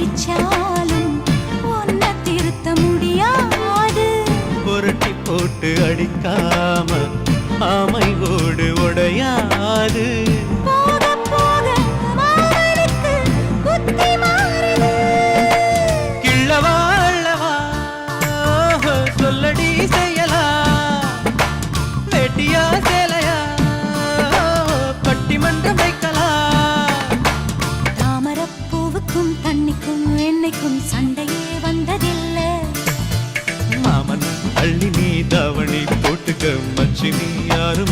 அடிச்சாலும் ஒன்ன திருத்த முடியாது. புரட்டி போட்டு அடிக்காம ஆமை ஓடு உடையாது. போக போக மாமனுக்கு புத்தி மாறுது. கிள்ளவா அள்ளவா சொல்லடி செய்யலா. வேட்டியா சேலையா பட்டிமன்றம் வைக்கலாம். தாமரப்பூவுக்கும் தண்ணிக்கும் எண்ணெய்க்கும் சண்டையே வந்ததில்லை. மாமன் அள்ளி நீ தாவணி போட்டுக்க மச்சி நீ யாரும்